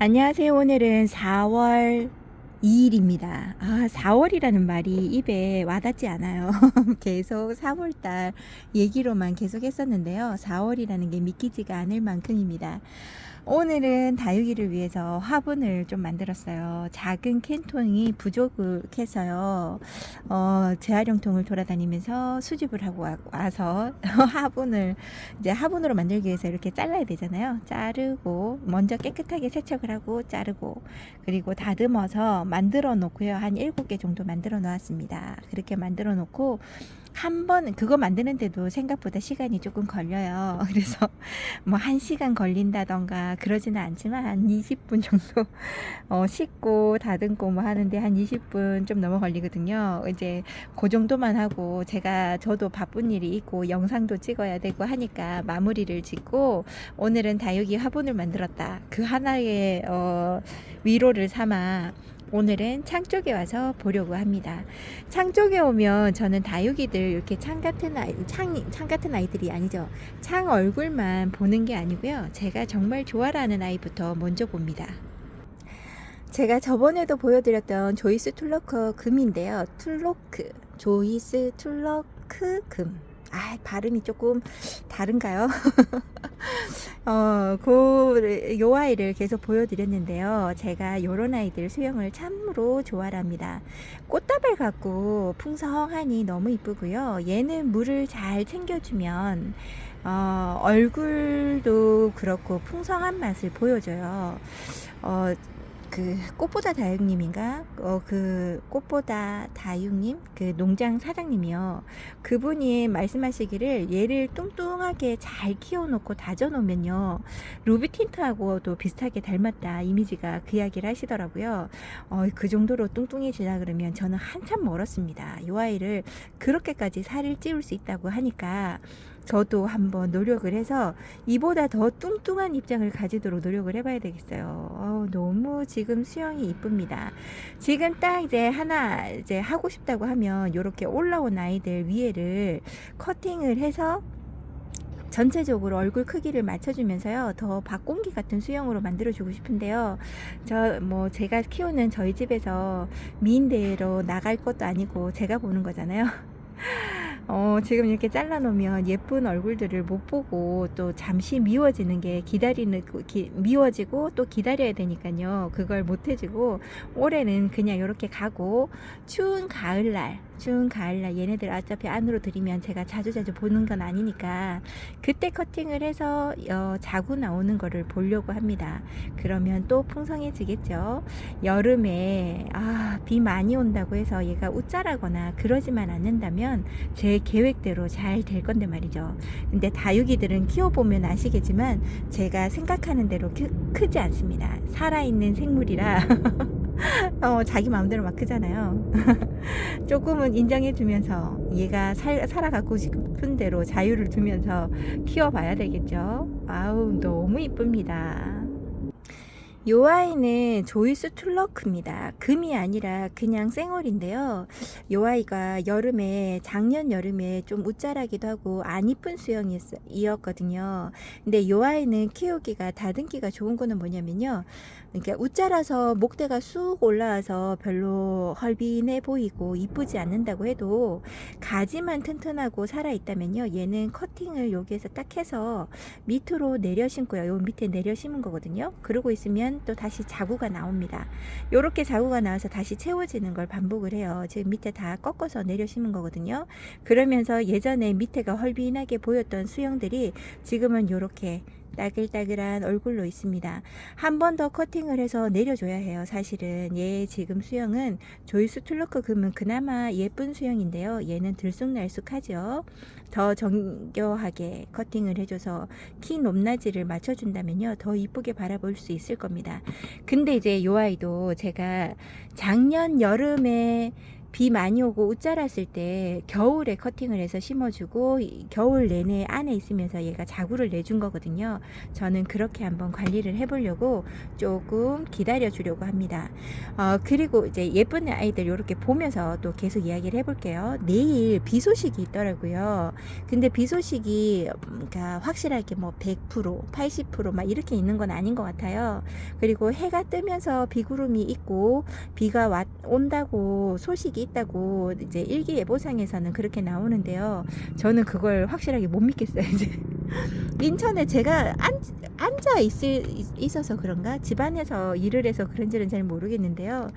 안녕하세요. 오늘은 4월 2일입니다. 4월이라는 말이 입에 와닿지 않아요. 계속 3월달 얘기로만 계속 했었는데요. 4월이라는 게 믿기지가 않을 만큼입니다. 오늘은 다육이를 위해서 화분을 좀 만들었어요. 작은 캔통이 부족해서요. 재활용통을 돌아다니면서 수집을 하고 와서 화분으로 만들기 위해서 이렇게 잘라야 되잖아요. 자르고 먼저 깨끗하게 세척을 하고 자르고 그리고 다듬어서 만들어 놓고요. 한 7개 정도 만들어 놓았습니다. 그렇게 만들어 놓고 한 번 그거 만드는데도 생각보다 시간이 조금 걸려요. 그래서 뭐 1시간 걸린다던가 그러지는 않지만 한 20분 정도 씻고 다듬고 뭐 하는데 한 20분 좀 넘어 걸리거든요. 이제 그 정도만 하고 저도 바쁜 일이 있고 영상도 찍어야 되고 하니까 마무리를 짓고 오늘은 다육이 화분을 만들었다. 그 하나의 위로를 삼아 오늘은 창 쪽에 와서 보려고 합니다. 창 쪽에 오면 저는 다육이들 이렇게 창 같은 아이들이 아니죠. 창 얼굴만 보는 게 아니고요. 제가 정말 좋아하는 아이부터 먼저 봅니다. 제가 저번에도 보여드렸던 조이스 툴러크 금인데요. 조이스 툴러크 금. 발음이 조금 다른가요? 요 아이를 계속 보여드렸는데요. 제가 요런 아이들 수영을 참으로 좋아합니다. 꽃다발 같고 풍성하니 너무 이쁘고요. 얘는 물을 잘 챙겨주면 얼굴도 그렇고 풍성한 맛을 보여줘요. 그 꽃보다 다육님인가? 그 꽃보다 다육님? 그 농장 사장님이요. 그분이 말씀하시기를 얘를 뚱뚱하게 잘 키워놓고 다져놓으면요. 루비틴트하고도 비슷하게 닮았다. 이미지가 그 이야기를 하시더라고요. 그 정도로 뚱뚱해지라 그러면 저는 한참 멀었습니다. 이 아이를 그렇게까지 살을 찌울 수 있다고 하니까 저도 한번 노력을 해서 이보다 더 뚱뚱한 입장을 가지도록 노력을 해봐야 되겠어요. 너무 지금 수영이 이쁩니다. 지금 딱 이제 하나 이제 하고 싶다고 하면 이렇게 올라온 아이들 위에를 커팅을 해서 전체적으로 얼굴 크기를 맞춰주면서요. 더 박공기 같은 수영으로 만들어주고 싶은데요. 제가 키우는 저희 집에서 미인대회로 나갈 것도 아니고 제가 보는 거잖아요. 지금 이렇게 잘라놓으면 예쁜 얼굴들을 못 보고 또 잠시 미워지는 게 미워지고 또 기다려야 되니까요. 그걸 못 해주고 올해는 그냥 이렇게 가고 추운 가을날 얘네들 어차피 안으로 들이면 제가 자주자주 보는 건 아니니까 그때 커팅을 해서 자고 나오는 거를 보려고 합니다. 그러면 또 풍성해지겠죠. 여름에 비 많이 온다고 해서 얘가 웃자라거나 그러지만 않는다면 제 계획대로 잘 될 건데 말이죠. 근데 다육이들은 키워보면 아시겠지만 제가 생각하는 대로 크지 않습니다. 살아있는 생물이라 자기 마음대로 막 크잖아요. 조금은 인정해주면서 얘가 살아가고 싶은 대로 자유를 두면서 키워봐야 되겠죠. 너무 이쁩니다. 요 아이는 조이스 툴러크입니다. 금이 아니라 그냥 생얼인데요. 요 아이가 작년 여름에 좀 웃자라기도 하고 안 이쁜 수영이었거든요. 근데 요 아이는 키우기가 다듬기가 좋은 거는 뭐냐면요. 그러니까 웃자라서 목대가 쑥 올라와서 별로 헐빈해 보이고 이쁘지 않는다고 해도 가지만 튼튼하고 살아있다면요. 얘는 커팅을 여기에서 딱 해서 밑으로 내려 심고요. 요 밑에 내려 심은 거거든요. 그러고 있으면 또 다시 자구가 나옵니다. 요렇게 자구가 나와서 다시 채워지는 걸 반복을 해요. 지금 밑에 다 꺾어서 내려 심은 거거든요. 그러면서 예전에 밑에가 헐빈하게 보였던 수영들이 지금은 요렇게 따글따글한 얼굴로 있습니다. 한 번 더 커팅을 해서 내려줘야 해요. 사실은 얘 지금 수영은 조이스 툴러크 금은 그나마 예쁜 수영인데요. 얘는 들쑥날쑥하죠. 더 정교하게 커팅을 해줘서 키 높낮이를 맞춰준다면요. 더 이쁘게 바라볼 수 있을 겁니다. 근데 이제 요 아이도 제가 작년 여름에 비 많이 오고 옷 자랐을 때 겨울에 커팅을 해서 심어주고 겨울 내내 안에 있으면서 얘가 자구를 내준 거거든요. 저는 그렇게 한번 관리를 해보려고 조금 기다려 주려고 합니다. 그리고 이제 예쁜 아이들 이렇게 보면서 또 계속 이야기를 해볼게요. 내일 비 소식이 있더라고요. 근데 비 소식이 그러니까 확실하게 뭐 100%, 80% 막 이렇게 있는 건 아닌 것 같아요. 그리고 해가 뜨면서 비구름이 있고 비가 온다고 소식이 있다고 이제 일기예보상에서는 그렇게 나오는데요. 저는 그걸 확실하게 못 믿겠어요. 이제 인천에 제가 앉아 있어서 그런가? 집안에서 일을 해서 그런지는 잘 모르겠는데요.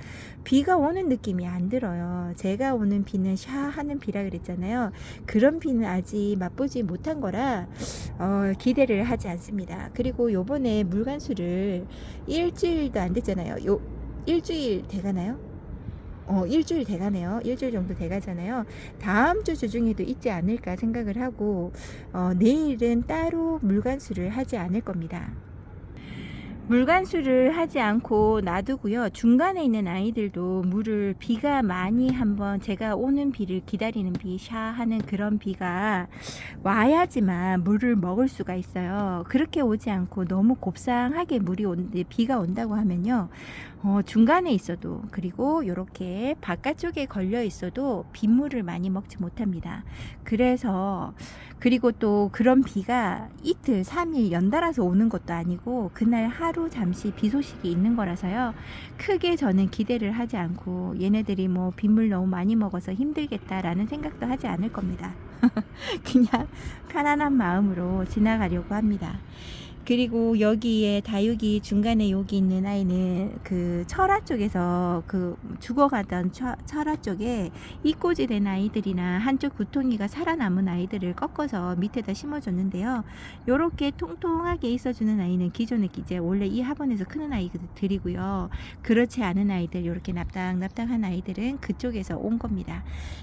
비가 오는 느낌이 안 들어요. 제가 오는 비는 샤하는 비라 그랬잖아요. 그런 비는 아직 맛보지 못한 거라 기대를 하지 않습니다. 그리고 요번에 물관수를 일주일도 안 됐잖아요. 일주일 돼가나요? 일주일 돼가네요. 일주일 정도 돼가잖아요. 다음 주 주중에도 있지 않을까 생각을 하고, 내일은 따로 물관수를 하지 않을 겁니다. 물관수를 하지 않고 놔두고요. 중간에 있는 아이들도 물을 비가 많이 한번 제가 오는 비를 기다리는 비, 샤하는 그런 비가 와야지만 물을 먹을 수가 있어요. 그렇게 오지 않고 너무 곱상하게 비가 온다고 하면요. 중간에 있어도 그리고 이렇게 바깥쪽에 걸려 있어도 빗물을 많이 먹지 못합니다. 그리고 또 그런 비가 이틀, 3일 연달아서 오는 것도 아니고 그날 하루 잠시 비 소식이 있는 거라서요. 크게 저는 기대를 하지 않고 얘네들이 뭐 빗물 너무 많이 먹어서 힘들겠다라는 생각도 하지 않을 겁니다. 그냥 편안한 마음으로 지나가려고 합니다. 그리고 여기에 다육이 중간에 여기 있는 아이는 그 철화 쪽에서 그 죽어가던 철화 쪽에 이꼬지 된 아이들이나 한쪽 구통이가 살아남은 아이들을 꺾어서 밑에다 심어줬는데요. 요렇게 통통하게 있어주는 아이는 기존에 이제 원래 이 화분에서 크는 아이들이고요. 그렇지 않은 아이들 요렇게 납작납작한 아이들은 그쪽에서 온 겁니다.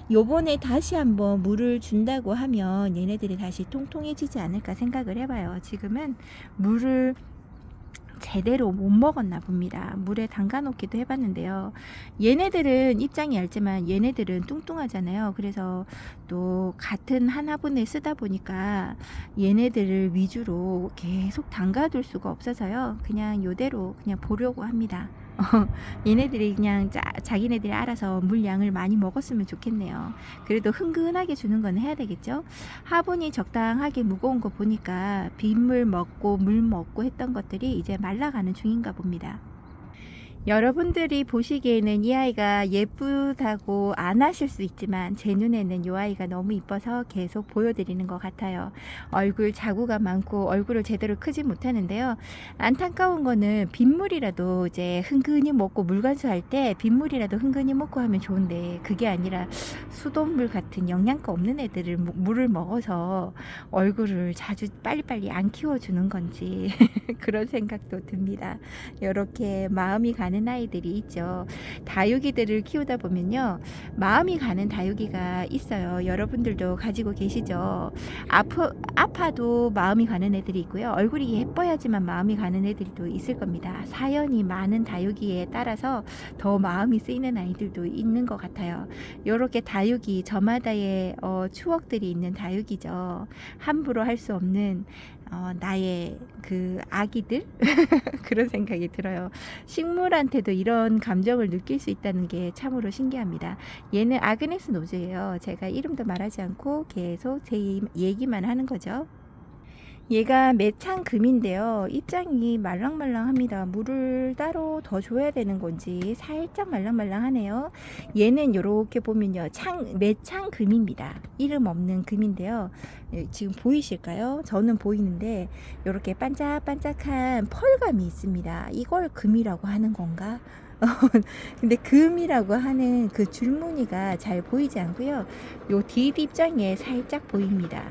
요번에 다시 한번 물을 준다고 하면 얘네들이 다시 통통해지지 않을까 생각을 해봐요. 지금은 물을 제대로 못 먹었나 봅니다. 물에 담가 놓기도 해봤는데요. 얘네들은 입장이 얇지만 얘네들은 뚱뚱하잖아요. 그래서 또 같은 한 화분을 쓰다 보니까 얘네들을 위주로 계속 담가둘 수가 없어서요. 그냥 요대로 그냥 보려고 합니다. 얘네들이 그냥 자기네들이 알아서 물량을 많이 먹었으면 좋겠네요. 그래도 흥근하게 주는 건 해야 되겠죠. 화분이 적당하게 무거운 거 보니까 빗물 먹고 물 먹고 했던 것들이 이제 말라가는 중인가 봅니다. 여러분들이 보시기에는 이 아이가 예쁘다고 안 하실 수 있지만 제 눈에는 이 아이가 너무 이뻐서 계속 보여드리는 것 같아요. 얼굴 자구가 많고 얼굴을 제대로 크지 못하는데요. 안타까운 거는 빗물이라도 이제 흥근히 먹고 물관수할 때 빗물이라도 흥근히 먹고 하면 좋은데 그게 아니라 수돗물 같은 영양가 없는 애들을 물을 먹어서 얼굴을 자주 빨리빨리 안 키워주는 건지 그런 생각도 듭니다. 이렇게 마음이 가는 아이들이 있죠. 다육이들을 키우다 보면요, 마음이 가는 다육이가 있어요. 여러분들도 가지고 계시죠. 아파도 마음이 가는 애들이 있고요. 얼굴이 예뻐야지만 마음이 가는 애들도 있을 겁니다. 사연이 많은 다육이에 따라서 더 마음이 쓰이는 아이들도 있는 것 같아요. 이렇게 다육이 저마다의 추억들이 있는 다육이죠. 함부로 할 수 없는 나의 그 아기들 그런 생각이 들어요. 식물한테도 이런 감정을 느낄 수 있다는 게 참으로 신기합니다. 얘는 아그네스 노즈예요. 제가 이름도 말하지 않고 계속 제 얘기만 하는 거죠. 얘가 매창금인데요. 입장이 말랑말랑합니다. 물을 따로 더 줘야 되는 건지 살짝 말랑말랑하네요. 얘는 이렇게 보면요, 매창금입니다. 이름 없는 금인데요. 지금 보이실까요? 저는 보이는데 이렇게 반짝반짝한 펄감이 있습니다. 이걸 금이라고 하는 건가? 근데 금이라고 하는 그 줄무늬가 잘 보이지 않고요. 요 뒷입장에 살짝 보입니다.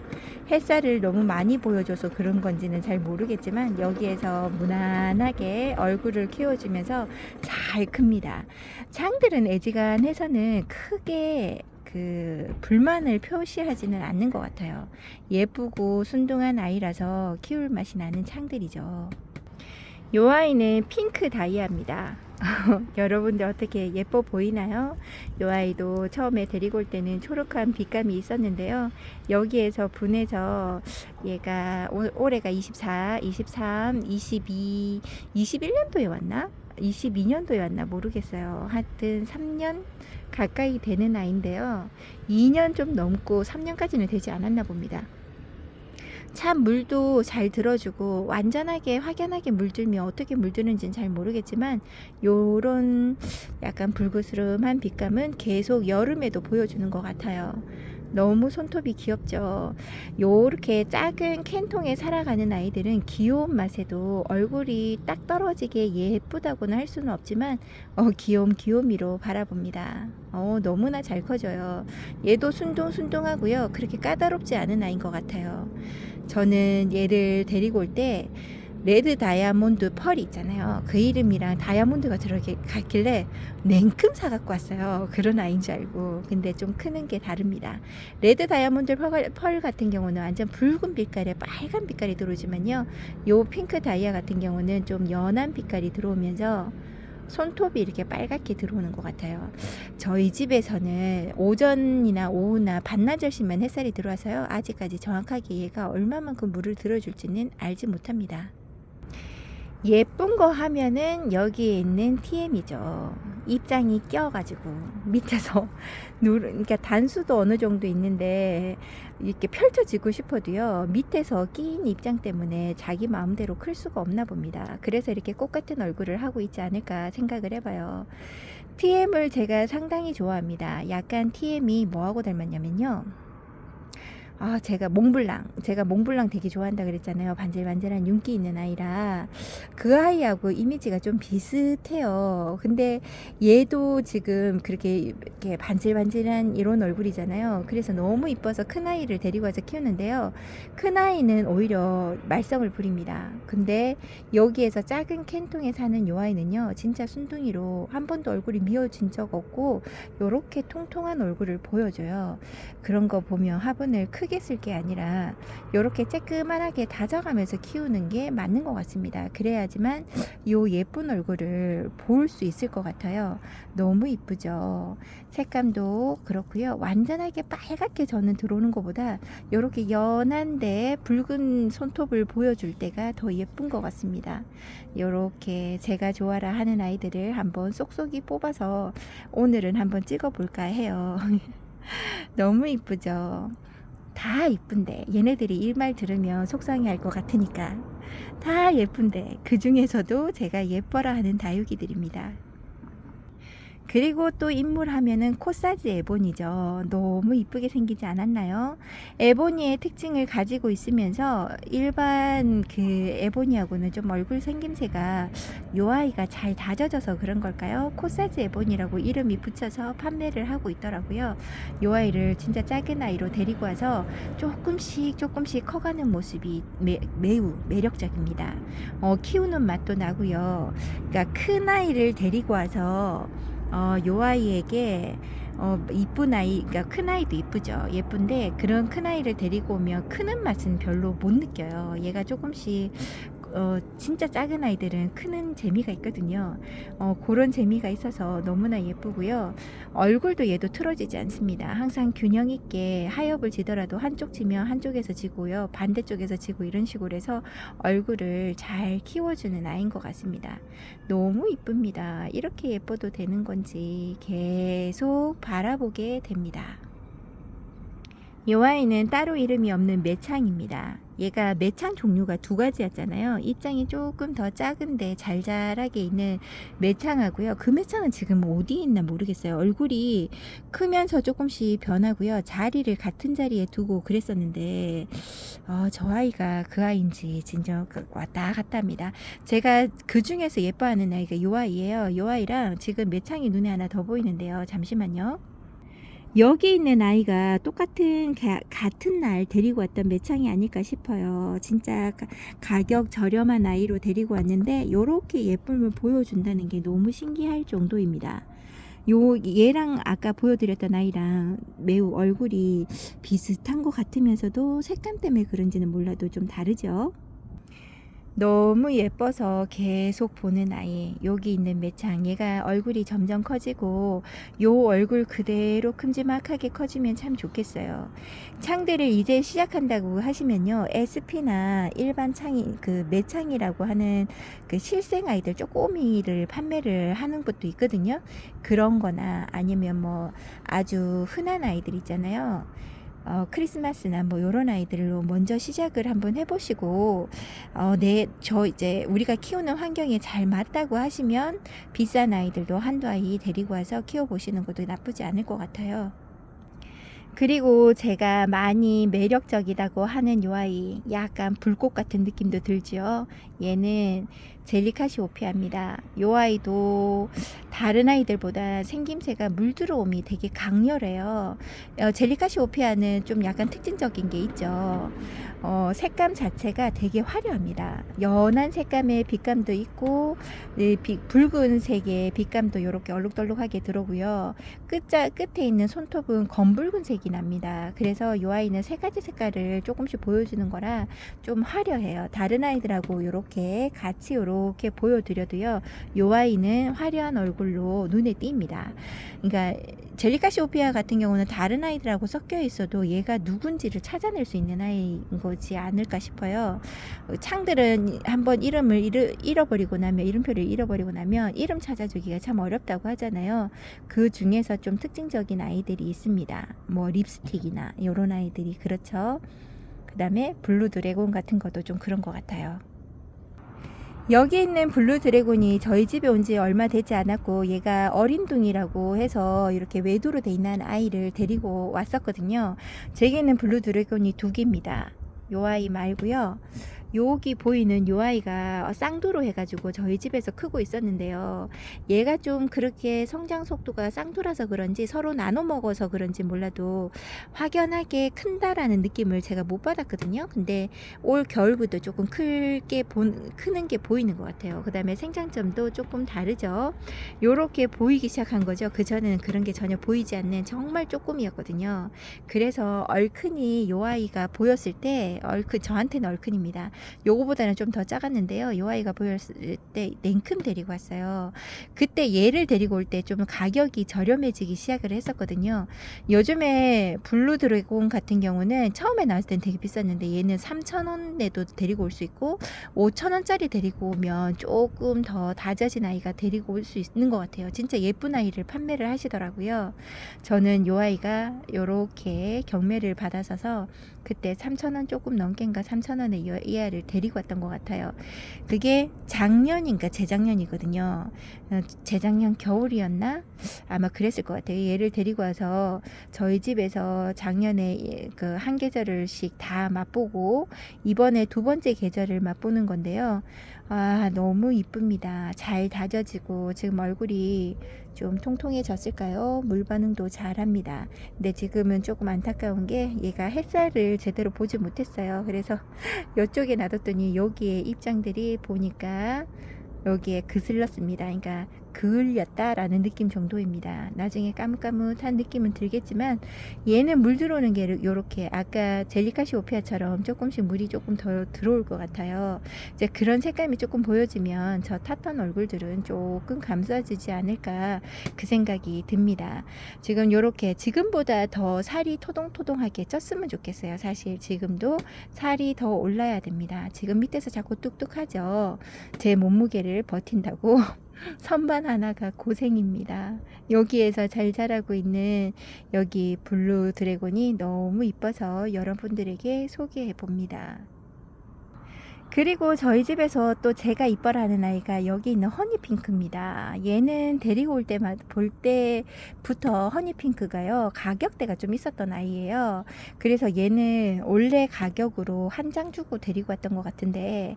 햇살을 너무 많이 보여줘서 그런 건지는 잘 모르겠지만 여기에서 무난하게 얼굴을 키워주면서 잘 큽니다. 창들은 애지간해서는 크게 그 불만을 표시하지는 않는 것 같아요. 예쁘고 순둥한 아이라서 키울 맛이 나는 창들이죠. 요 아이는 핑크 다이아입니다. 여러분들 어떻게 예뻐 보이나요? 이 아이도 처음에 데리고 올 때는 초록한 빛감이 있었는데요. 여기에서 분해서 얘가 올해가 24, 23, 22, 21년도에 왔나? 22년도에 왔나 모르겠어요. 하여튼 3년 가까이 되는 아이인데요. 2년 좀 넘고 3년까지는 되지 않았나 봅니다. 참 물도 잘 들어주고 완전하게 확연하게 물들면 어떻게 물드는지는 잘 모르겠지만 요런 약간 불그스름한 빛감은 계속 여름에도 보여주는 것 같아요. 너무 손톱이 귀엽죠. 요렇게 작은 캔통에 살아가는 아이들은 귀여운 맛에도 얼굴이 딱 떨어지게 예쁘다고는 할 수는 없지만 귀요미로 바라봅니다. 너무나 잘 커져요. 얘도 순둥순둥하고요. 그렇게 까다롭지 않은 아이인 것 같아요. 저는 얘를 데리고 올 때 레드 다이아몬드 펄이 있잖아요. 그 이름이랑 다이아몬드가 들어갔길래 냉큼 사갖고 왔어요. 그런 아이인 줄 알고. 근데 좀 크는 게 다릅니다. 레드 다이아몬드 펄 같은 경우는 완전 붉은 빛깔에 빨간 빛깔이 들어오지만요. 요 핑크 다이아 같은 경우는 좀 연한 빛깔이 들어오면서 손톱이 이렇게 빨갛게 들어오는 것 같아요. 저희 집에서는 오전이나 오후나 반나절씩만 햇살이 들어와서요. 아직까지 정확하게 얘가 얼마만큼 물을 들어줄지는 알지 못합니다. 예쁜 거 하면은 여기에 있는 TM이죠. 입장이 껴가지고 밑에서 그러니까 단수도 어느 정도 있는데 이렇게 펼쳐지고 싶어도요. 밑에서 끼인 입장 때문에 자기 마음대로 클 수가 없나 봅니다. 그래서 이렇게 꽃 같은 얼굴을 하고 있지 않을까 생각을 해봐요. TM을 제가 상당히 좋아합니다. 약간 TM이 뭐하고 닮았냐면요. 제가 몽블랑 되게 좋아한다 그랬잖아요. 반질반질한 윤기 있는 아이라 그 아이하고 이미지가 좀 비슷해요. 근데 얘도 지금 그렇게 이렇게 반질반질한 이런 얼굴이잖아요. 그래서 너무 이뻐서 큰 아이를 데리고 와서 키우는데요. 큰 아이는 오히려 말썽을 부립니다. 근데 여기에서 작은 캔통에 사는 요 아이는요, 진짜 순둥이로 한 번도 얼굴이 미어진 적 없고 요렇게 통통한 얼굴을 보여줘요. 그런 거 보면 화분을 크게 쓸 게 아니라 이렇게 쬐끄만하게 다져가면서 키우는 게 맞는 것 같습니다. 그래야지만 요 예쁜 얼굴을 볼 수 있을 것 같아요. 너무 이쁘죠. 색감도 그렇고요. 완전하게 빨갛게 저는 들어오는 것보다 이렇게 연한데 붉은 손톱을 보여줄 때가 더 예쁜 것 같습니다. 이렇게 제가 좋아라 하는 아이들을 한번 쏙쏙이 뽑아서 오늘은 한번 찍어 볼까 해요. 너무 이쁘죠. 다 이쁜데 얘네들이 이 말 들으면 속상해할 것 같으니까 다 예쁜데 그 중에서도 제가 예뻐라 하는 다육이들입니다. 그리고 또 인물 하면은 코사지 에보니죠. 너무 이쁘게 생기지 않았나요? 에보니의 특징을 가지고 있으면서 일반 그 에보니하고는 좀 얼굴 생김새가 요 아이가 잘 다져져서 그런 걸까요? 코사지 에보니라고 이름이 붙여서 판매를 하고 있더라고요. 요 아이를 진짜 작은 아이로 데리고 와서 조금씩 커가는 모습이 매우 매력적입니다. 키우는 맛도 나고요. 그러니까 큰 아이를 데리고 와서 요 아이에게 이쁜 아이, 그러니까 큰 아이도 이쁘죠. 예쁜데 그런 큰 아이를 데리고 오면 크는 맛은 별로 못 느껴요. 얘가 조금씩 진짜 작은 아이들은 크는 재미가 있거든요. 그런 재미가 있어서 너무나 예쁘고요. 얼굴도 얘도 틀어지지 않습니다. 항상 균형 있게 하엽을 지더라도 한쪽 지면 한쪽에서 지고요. 반대쪽에서 지고 이런 식으로 해서 얼굴을 잘 키워주는 아이인 것 같습니다. 너무 이쁩니다. 이렇게 예뻐도 되는 건지 계속 바라보게 됩니다. 이 아이는 따로 이름이 없는 매창입니다. 얘가 매창 종류가 두 가지였잖아요. 입장이 조금 더 작은데 잘잘하게 있는 매창하고요. 그 매창은 지금 어디에 있나 모르겠어요. 얼굴이 크면서 조금씩 변하고요. 자리를 같은 자리에 두고 그랬었는데 저 아이가 그 아이인지 진짜 왔다 갔다 합니다. 제가 그 중에서 예뻐하는 아이가 이 아이예요. 이 아이랑 지금 매창이 눈에 하나 더 보이는데요. 잠시만요. 여기 있는 아이가 똑같은 같은 날 데리고 왔던 매창이 아닐까 싶어요. 진짜 가격 저렴한 아이로 데리고 왔는데 이렇게 예쁨을 보여준다는 게 너무 신기할 정도입니다. 얘랑 아까 보여드렸던 아이랑 매우 얼굴이 비슷한 것 같으면서도 색감 때문에 그런지는 몰라도 좀 다르죠. 너무 예뻐서 계속 보는 아이. 여기 있는 매창. 얘가 얼굴이 점점 커지고 요 얼굴 그대로 큼지막하게 커지면 참 좋겠어요. 창들을 이제 시작한다고 하시면요. SP나 일반 창이 그 매창이라고 하는 그 실생 아이들 쪼꼬미를 판매를 하는 것도 있거든요. 그런 거나 아니면 뭐 아주 흔한 아이들 있잖아요. 크리스마스나 뭐 요런 아이들로 먼저 시작을 한번 해보시고, 저 이제 우리가 키우는 환경에 잘 맞다고 하시면 비싼 아이들도 한두 아이 데리고 와서 키워보시는 것도 나쁘지 않을 것 같아요. 그리고 제가 많이 매력적이다고 하는 요 아이, 약간 불꽃 같은 느낌도 들죠. 얘는 젤리카시오피아입니다. 요 아이도 다른 아이들보다 생김새가 물 들어옴이 되게 강렬해요. 젤리카시오피아는 좀 약간 특징적인 게 있죠. 색감 자체가 되게 화려합니다. 연한 색감의 빛감도 있고, 붉은색의 빛감도 이렇게 얼룩덜룩하게 들어오고요. 끝에 있는 손톱은 검붉은색이 납니다. 그래서 이 아이는 세 가지 색깔을 조금씩 보여주는 거라 좀 화려해요. 다른 아이들하고 이렇게 같이 이렇게 보여드려도요, 이 아이는 화려한 얼굴로 눈에 띕니다. 그러니까 젤리카시오피아 같은 경우는 다른 아이들하고 섞여 있어도 얘가 누군지를 찾아낼 수 있는 아이인 거지 않을까 싶어요. 창들은 한번 이름을 잃어버리고 나면, 이름표를 잃어버리고 나면 이름 찾아주기가 참 어렵다고 하잖아요. 그 중에서 좀 특징적인 아이들이 있습니다. 뭐 립스틱이나 이런 아이들이 그렇죠. 그 다음에 블루 드래곤 같은 것도 좀 그런 것 같아요. 여기 있는 블루 드래곤이 저희 집에 온 지 얼마 되지 않았고, 얘가 어린둥이라고 해서 이렇게 외도로 돼 있는 아이를 데리고 왔었거든요. 제게는 블루 드래곤이 두 개입니다. 요 아이 말고요. 여기 보이는 요 아이가 쌍두로 해가지고 저희 집에서 크고 있었는데요. 얘가 좀 그렇게 성장 속도가 쌍두라서 그런지, 서로 나눠 먹어서 그런지 몰라도 확연하게 큰다라는 느낌을 제가 못 받았거든요. 근데 올 겨울부터 조금 크는 게 보이는 것 같아요. 그 다음에 생장점도 조금 다르죠. 요렇게 보이기 시작한 거죠. 그전에는 그런 게 전혀 보이지 않는 정말 조금이었거든요. 그래서 얼큰이 요 아이가 보였을 때, 저한테는 얼큰입니다. 요거보다는 좀 더 작았는데요. 요 아이가 보였을 때 냉큼 데리고 왔어요. 그때 얘를 데리고 올 때 좀 가격이 저렴해지기 시작을 했었거든요. 요즘에 블루 드래곤 같은 경우는 처음에 나왔을 땐 되게 비쌌는데, 얘는 3,000원에도 데리고 올 수 있고 5,000원짜리 데리고 오면 조금 더 다져진 아이가 데리고 올 수 있는 것 같아요. 진짜 예쁜 아이를 판매를 하시더라고요. 저는 요 아이가 요렇게 경매를 받아서서 그때 3,000원 조금 넘게인가 3,000원에 이 아이를 데리고 왔던 것 같아요. 그게 작년인가 재작년이거든요. 재작년 겨울이었나? 아마 그랬을 것 같아요. 얘를 데리고 와서 저희 집에서 작년에 그 한 계절을씩 다 맛보고 이번에 두 번째 계절을 맛보는 건데요. 너무 이쁩니다. 잘 다져지고 지금 얼굴이 좀 통통해졌을까요? 물 반응도 잘합니다. 근데 지금은 조금 안타까운 게 얘가 햇살을 제대로 보지 못했어요. 그래서 이쪽에 놔뒀더니 여기에 입장들이 보니까 여기에 그슬렀습니다. 그러니까 그을렸다라는 느낌 정도입니다. 나중에 까뭇까뭇한 느낌은 들겠지만 얘는 물 들어오는 게 요렇게 아까 젤리카시오피아처럼 조금씩 물이 조금 더 들어올 것 같아요. 이제 그런 색감이 조금 보여지면 저 탔던 얼굴들은 조금 감싸지지 않을까 그 생각이 듭니다. 지금 요렇게 지금보다 더 살이 토동토동하게 쪘으면 좋겠어요. 사실 지금도 살이 더 올라야 됩니다. 지금 밑에서 자꾸 뚝뚝하죠. 제 몸무게를 버틴다고 선반 하나가 고생입니다. 여기에서 잘 자라고 있는 여기 블루 드래곤이 너무 이뻐서 여러분들에게 소개해 봅니다. 그리고 저희 집에서 또 제가 이뻐라는 아이가 여기 있는 허니핑크입니다. 얘는 데리고 볼 때부터 허니핑크가요, 가격대가 좀 있었던 아이예요. 그래서 얘는 원래 가격으로 한 장 주고 데리고 왔던 것 같은데,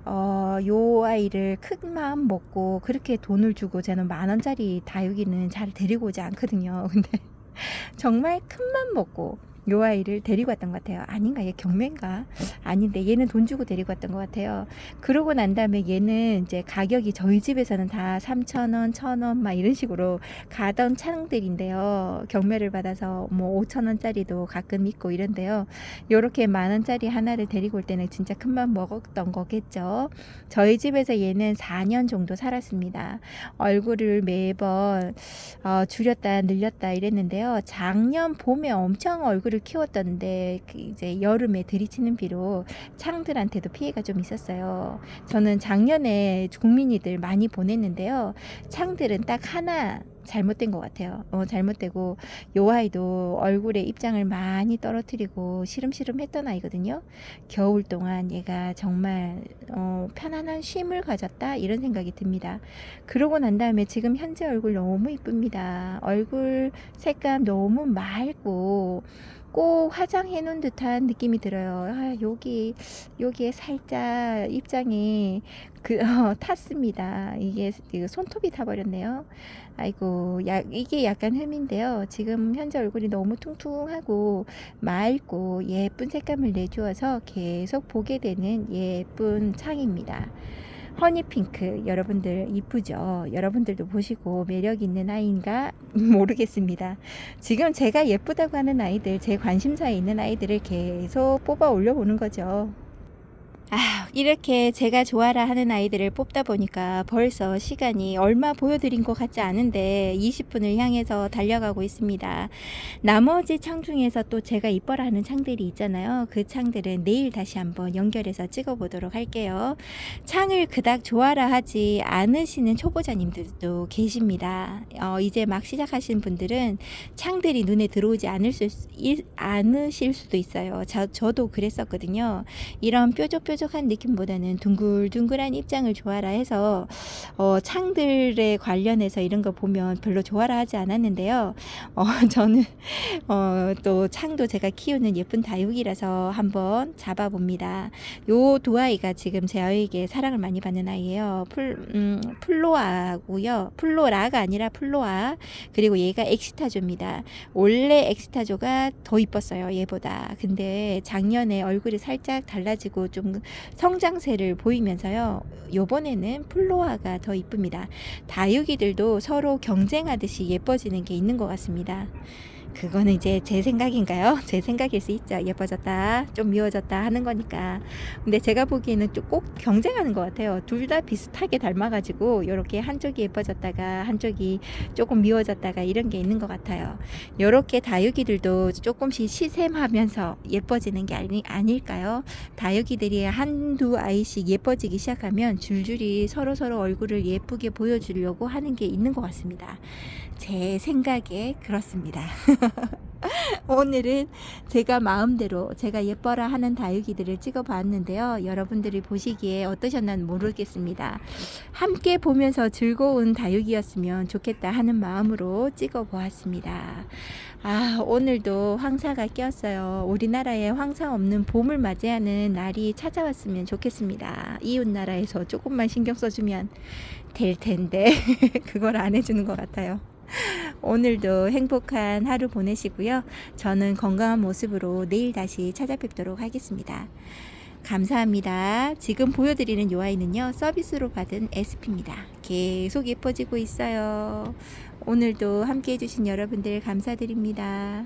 요 아이를 큰 마음 먹고 그렇게 돈을 주고 저는 10,000원짜리 다육이는 잘 데리고 오지 않거든요. 근데 정말 큰 맘 먹고 요 아이를 데리고 왔던 것 같아요. 아닌가? 얘 경매인가? 아닌데 얘는 돈 주고 데리고 왔던 것 같아요. 그러고 난 다음에 얘는 이제 가격이 저희 집에서는 다 3,000원, 1,000원 막 이런 식으로 가던 차량들인데요. 경매를 받아서 뭐 5,000원짜리도 가끔 있고 이런데요. 요렇게 10,000원짜리 하나를 데리고 올 때는 진짜 큰맘 먹었던 거겠죠. 저희 집에서 얘는 4년 정도 살았습니다. 얼굴을 매번 줄였다 늘렸다 이랬는데요. 작년 봄에 엄청 얼굴을 키웠던데 이제 여름에 들이치는 비로 창들한테도 피해가 좀 있었어요. 저는 작년에 국민이들 많이 보냈는데요. 창들은 딱 하나 잘못된 것 같아요. 잘못되고 요 아이도 얼굴에 입장을 많이 떨어뜨리고 시름시름 했던 아이거든요. 겨울 동안 얘가 정말 편안한 쉼을 가졌다 이런 생각이 듭니다. 그러고 난 다음에 지금 현재 얼굴 너무 이쁩니다. 얼굴 색감 너무 맑고 꼭 화장해 놓은 듯한 느낌이 들어요. 여기에 살짝 입장이 탔습니다. 이게 손톱이 타버렸네요. 아이고, 이게 약간 흠인데요. 지금 현재 얼굴이 너무 퉁퉁하고 맑고 예쁜 색감을 내주어서 계속 보게 되는 예쁜 창입니다. 허니핑크 여러분들 이쁘죠? 여러분들도 보시고 매력 있는 아이인가 모르겠습니다. 지금 제가 예쁘다고 하는 아이들, 제 관심사에 있는 아이들을 계속 뽑아 올려보는 거죠. 이렇게 제가 좋아라 하는 아이들을 뽑다 보니까 벌써 시간이 얼마 보여드린 것 같지 않은데 20분을 향해서 달려가고 있습니다. 나머지 창 중에서 또 제가 이뻐라 하는 창들이 있잖아요. 그 창들은 내일 다시 한번 연결해서 찍어 보도록 할게요. 창을 그닥 좋아라 하지 않으시는 초보자님들도 계십니다. 이제 막 시작하신 분들은 창들이 눈에 들어오지 않으실 수도 있어요. 저도 그랬었거든요. 이런 뾰족뾰족한 느낌보다는 둥글둥글한 입장을 좋아라 해서 창들에 관련해서 이런 거 보면 별로 좋아라 하지 않았는데요. 저는 또 창도 제가 키우는 예쁜 다육이라서 한번 잡아봅니다. 요 두 아이가 지금 제 아이에게 사랑을 많이 받는 아이예요. 플로아고요. 플로라가 아니라 플로아. 그리고 얘가 엑시타조입니다. 원래 엑시타조가 더 이뻤어요, 얘보다. 근데 작년에 얼굴이 살짝 달라지고 좀 성장세를 보이면서요. 요번에는 플로아가 더 이쁩니다. 다육이들도 서로 경쟁하듯이 예뻐지는 게 있는 것 같습니다. 그거는 이제 제 생각인가요? 제 생각일 수 있죠. 예뻐졌다, 좀 미워졌다 하는 거니까. 근데 제가 보기에는 좀 꼭 경쟁하는 것 같아요. 둘 다 비슷하게 닮아가지고 이렇게 한쪽이 예뻐졌다가 한쪽이 조금 미워졌다가 이런 게 있는 것 같아요. 이렇게 다육이들도 조금씩 시샘하면서 예뻐지는 게 아닐까요? 다육이들이 한두 아이씩 예뻐지기 시작하면 줄줄이 서로 얼굴을 예쁘게 보여주려고 하는 게 있는 것 같습니다. 제 생각에 그렇습니다. 오늘은 제가 마음대로 제가 예뻐라 하는 다육이들을 찍어 봤는데요. 여러분들이 보시기에 어떠셨나 모르겠습니다. 함께 보면서 즐거운 다육이였으면 좋겠다 하는 마음으로 찍어 보았습니다. 오늘도 황사가 꼈어요. 우리나라에 황사 없는 봄을 맞이하는 날이 찾아왔으면 좋겠습니다. 이웃 나라에서 조금만 신경 써주면 될 텐데 그걸 안 해주는 것 같아요. 오늘도 행복한 하루 보내시고요. 저는 건강한 모습으로 내일 다시 찾아뵙도록 하겠습니다. 감사합니다. 지금 보여드리는 요 아이는요, 서비스로 받은 SP입니다. 계속 예뻐지고 있어요. 오늘도 함께 해주신 여러분들 감사드립니다.